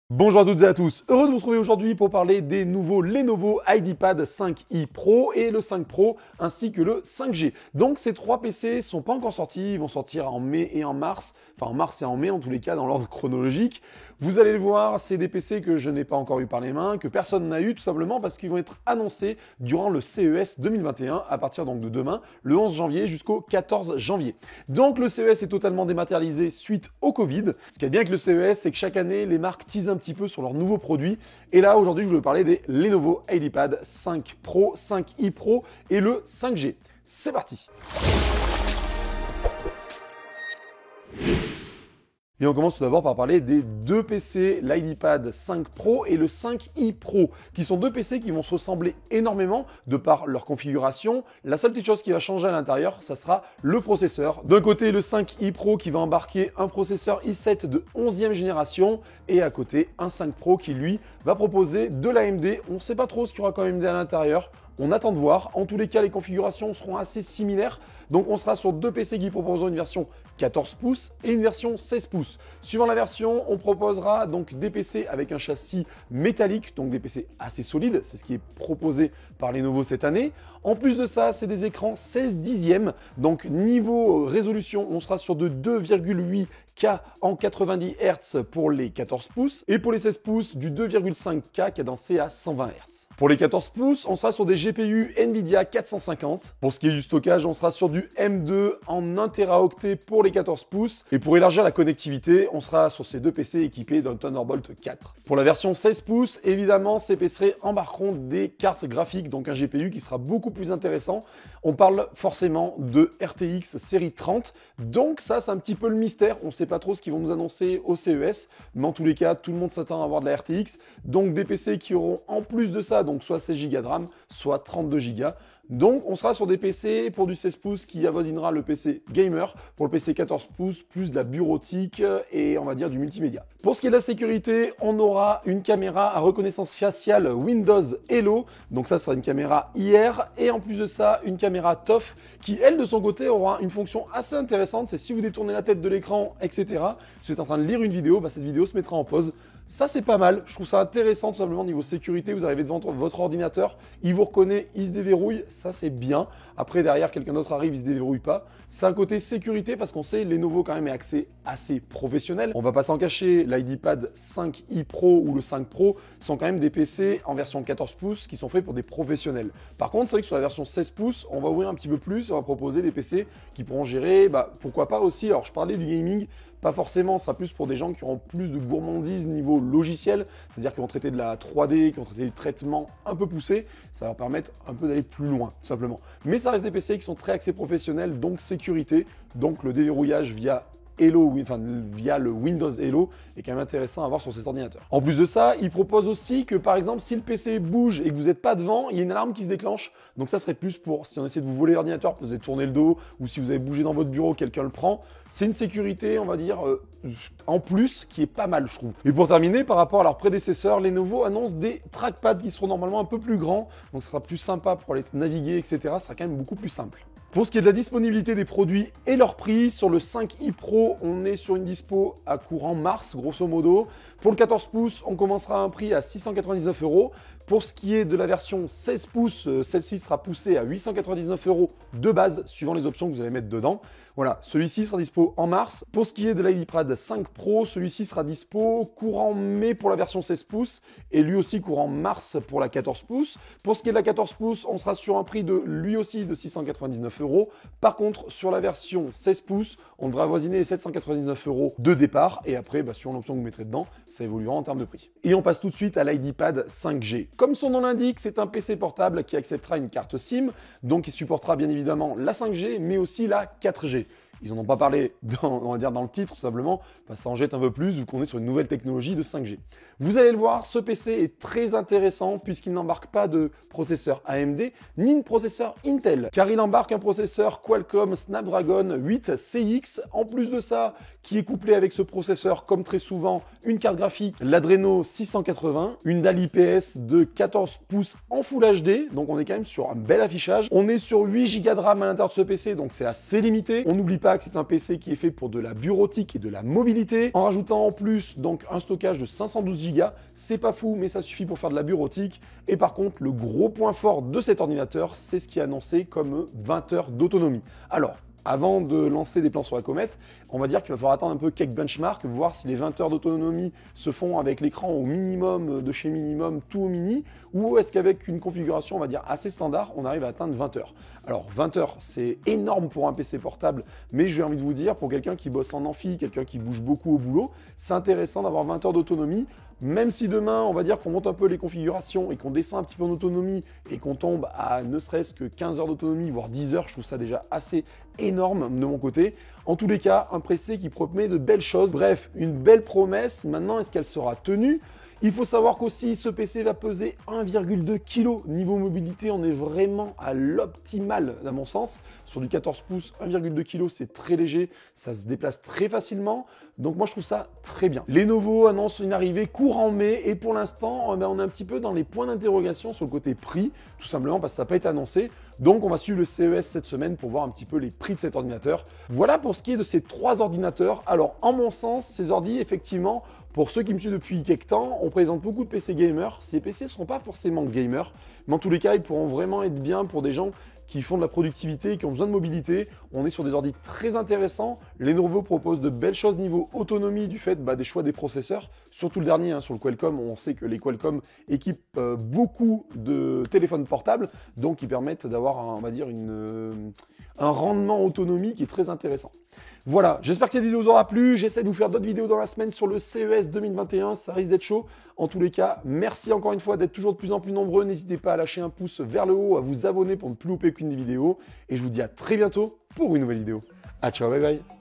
Bonjour à toutes et à tous, heureux de vous retrouver aujourd'hui pour parler des nouveaux Lenovo IdeaPad 5i Pro et le 5 Pro ainsi que le 5G. Donc ces trois PC sont pas encore sortis, ils vont sortir en mai et en mars, enfin en mars et en mai en tous les cas dans l'ordre chronologique. Vous allez le voir, c'est des PC que je n'ai pas encore eu par les mains, que personne n'a eu tout simplement parce qu'ils vont être annoncés durant le CES 2021 à partir donc de demain, le 11 janvier jusqu'au 14 janvier. Donc le CES est totalement dématérialisé suite au Covid. Ce qui est bien avec le CES, c'est que chaque année les marques teasent un petit peu sur leurs nouveaux produits. Et là, aujourd'hui, je voulais vous parler des Lenovo IdeaPad 5 Pro, 5i Pro et le 5G. C'est parti! Et on commence tout d'abord par parler des deux PC, l'IdeaPad 5 Pro et le 5i Pro, qui sont deux PC qui vont se ressembler énormément de par leur configuration. La seule petite chose qui va changer à l'intérieur, ça sera le processeur. D'un côté, le 5i Pro qui va embarquer un processeur i7 de 11e génération et à côté, un 5 Pro qui lui va proposer de l'AMD. On ne sait pas trop ce qu'il y aura comme AMD à l'intérieur. On attend de voir. En tous les cas, les configurations seront assez similaires. Donc, on sera sur deux PC qui proposeront une version 14 pouces et une version 16 pouces. Suivant la version, on proposera donc des PC avec un châssis métallique, donc des PC assez solides. C'est ce qui est proposé par Lenovo cette année. En plus de ça, c'est des écrans 16 dixièmes. Donc, niveau résolution, on sera sur de 2,8K en 90 Hz pour les 14 pouces et pour les 16 pouces du 2,5K cadencé à 120 Hz. Pour les 14 pouces, on sera sur des GPU Nvidia 450. Pour ce qui est du stockage, on sera sur du M2 en 1 Teraoctet pour les 14 pouces. Et pour élargir la connectivité, on sera sur ces deux PC équipés d'un Thunderbolt 4. Pour la version 16 pouces, évidemment, ces PC embarqueront des cartes graphiques, donc un GPU qui sera beaucoup plus intéressant. On parle forcément de RTX série 30. Donc ça, c'est un petit peu le mystère. On ne sait pas trop ce qu'ils vont nous annoncer au CES. Mais en tous les cas, tout le monde s'attend à avoir de la RTX. Donc des PC qui auront en plus de ça, donc soit 16 Go de RAM, soit 32 Go. Donc on sera sur des PC pour du 16 pouces qui avoisinera le PC gamer, pour le PC 14 pouces, plus de la bureautique et on va dire du multimédia. Pour ce qui est de la sécurité, on aura une caméra à reconnaissance faciale Windows Hello, donc ça sera une caméra IR, et en plus de ça, une caméra TOF qui, elle, de son côté, aura une fonction assez intéressante, c'est si vous détournez la tête de l'écran, etc., si vous êtes en train de lire une vidéo, cette vidéo se mettra en pause. Ça, c'est pas mal. Je trouve ça intéressant, tout simplement, niveau sécurité. Vous arrivez devant votre ordinateur, il vous reconnaît, il se déverrouille. Ça, c'est bien. Après, derrière, quelqu'un d'autre arrive, il se déverrouille pas. C'est un côté sécurité parce qu'on sait, Lenovo, quand même, est axé assez professionnel. On va pas s'en cacher. l'IdeaPad 5i Pro ou le 5 Pro sont quand même des PC en version 14 pouces qui sont faits pour des professionnels. Par contre, c'est vrai que sur la version 16 pouces, on va ouvrir un petit peu plus. On va proposer des PC qui pourront gérer, pourquoi pas aussi. Alors, je parlais du gaming. Pas forcément, ça sera plus pour des gens qui auront plus de gourmandise niveau logiciel, c'est-à-dire qui vont traiter de la 3D, qui vont traiter du traitement un peu poussé, ça va leur permettre un peu d'aller plus loin, tout simplement. Mais ça reste des PC qui sont très axés professionnels, donc sécurité, donc le déverrouillage via via le Windows Hello est quand même intéressant à voir sur cet ordinateur. En plus de ça, il propose aussi que par exemple, si le PC bouge et que vous n'êtes pas devant, il y a une alarme qui se déclenche. Donc ça serait plus pour si on essaie de vous voler l'ordinateur, vous avez tourné le dos, ou si vous avez bougé dans votre bureau, quelqu'un le prend. C'est une sécurité, on va dire, en plus, qui est pas mal, je trouve. Et pour terminer, par rapport à leurs prédécesseurs, Lenovo annonce des trackpads qui seront normalement un peu plus grands, donc ce sera plus sympa pour aller naviguer, etc. Ce sera quand même beaucoup plus simple. Pour ce qui est de la disponibilité des produits et leur prix, sur le 5i Pro, on est sur une dispo à courant mars, grosso modo. Pour le 14 pouces, on commencera à un prix à 699 €. Pour ce qui est de la version 16 pouces, celle-ci sera poussée à 899 € de base, suivant les options que vous allez mettre dedans. Voilà, celui-ci sera dispo en mars. Pour ce qui est de l'IdeaPad 5 Pro, celui-ci sera dispo courant mai pour la version 16 pouces et lui aussi courant mars pour la 14 pouces. Pour ce qui est de la 14 pouces, on sera sur un prix de lui aussi de 699 €. Par contre, sur la version 16 pouces, on devra avoisiner les 799 € de départ et après, sur l'option que vous mettrez dedans, ça évoluera en termes de prix. Et on passe tout de suite à l'IdeaPad 5G. Comme son nom l'indique, c'est un PC portable qui acceptera une carte SIM, donc il supportera bien évidemment la 5G, mais aussi la 4G. Ils n'en ont pas parlé on va dire dans le titre, tout simplement, ça en jette un peu plus vu qu'on est sur une nouvelle technologie de 5G. Vous allez le voir, ce PC est très intéressant puisqu'il n'embarque pas de processeur AMD ni de processeur Intel, car il embarque un processeur Qualcomm Snapdragon 8 CX. En plus de ça, qui est couplé avec ce processeur, comme très souvent, une carte graphique, l'Adreno 680, une dalle IPS de 14 pouces en Full HD, donc on est quand même sur un bel affichage. On est sur 8 Go de RAM à l'intérieur de ce PC, donc c'est assez limité. On n'oublie pas pas que c'est un PC qui est fait pour de la bureautique et de la mobilité, en rajoutant en plus donc un stockage de 512 Go. C'est pas fou, mais ça suffit pour faire de la bureautique. Et par contre, le gros point fort de cet ordinateur, c'est ce qui est annoncé comme 20 heures d'autonomie. Alors, avant de lancer des plans sur la comète, on va dire qu'il va falloir attendre un peu quelques benchmarks, voir si les 20 heures d'autonomie se font avec l'écran au minimum de chez minimum, tout au mini, ou est-ce qu'avec une configuration, on va dire, assez standard, on arrive à atteindre 20 heures. Alors 20 heures, c'est énorme pour un PC portable, mais j'ai envie de vous dire, pour quelqu'un qui bosse en amphi, quelqu'un qui bouge beaucoup au boulot, c'est intéressant d'avoir 20 heures d'autonomie, même si demain, on va dire qu'on monte un peu les configurations et qu'on descend un petit peu en autonomie et qu'on tombe à ne serait-ce que 15 heures d'autonomie, voire 10 heures, je trouve ça déjà assez énorme de mon côté. En tous les cas, un PC qui promet de belles choses. Bref, une belle promesse. Maintenant, est-ce qu'elle sera tenue ? Il faut savoir qu'aussi, ce PC va peser 1,2 kg. Niveau mobilité, on est vraiment à l'optimal, à mon sens. Sur du 14 pouces, 1,2 kg, c'est très léger. Ça se déplace très facilement. Donc moi, je trouve ça très bien. Lenovo annonce une arrivée courant mai. Et pour l'instant, on est un petit peu dans les points d'interrogation sur le côté prix. Tout simplement parce que ça n'a pas été annoncé. Donc on va suivre le CES cette semaine pour voir un petit peu les prix de cet ordinateur. Voilà pour ce qui est de ces 3 ordinateurs. Alors en mon sens, ces ordi, effectivement, pour ceux qui me suivent depuis quelques temps, on présente beaucoup de PC gamers. Ces PC ne seront pas forcément gamers, mais en tous les cas, ils pourront vraiment être bien pour des gens qui font de la productivité et qui ont besoin de mobilité. On est sur des ordi très intéressants. Lenovo propose de belles choses niveau autonomie du fait des choix des processeurs. Surtout le dernier, sur le Qualcomm, on sait que les Qualcomm équipent beaucoup de téléphones portables, donc ils permettent d'avoir, on va dire, un rendement autonomie qui est très intéressant. Voilà, j'espère que cette vidéo vous aura plu. J'essaie de vous faire d'autres vidéos dans la semaine sur le CES 2021. Ça risque d'être chaud. En tous les cas, merci encore une fois d'être toujours de plus en plus nombreux. N'hésitez pas à lâcher un pouce vers le haut, à vous abonner pour ne plus louper qu'une des vidéos. Et je vous dis à très bientôt pour une nouvelle vidéo. Ah, ciao, bye bye.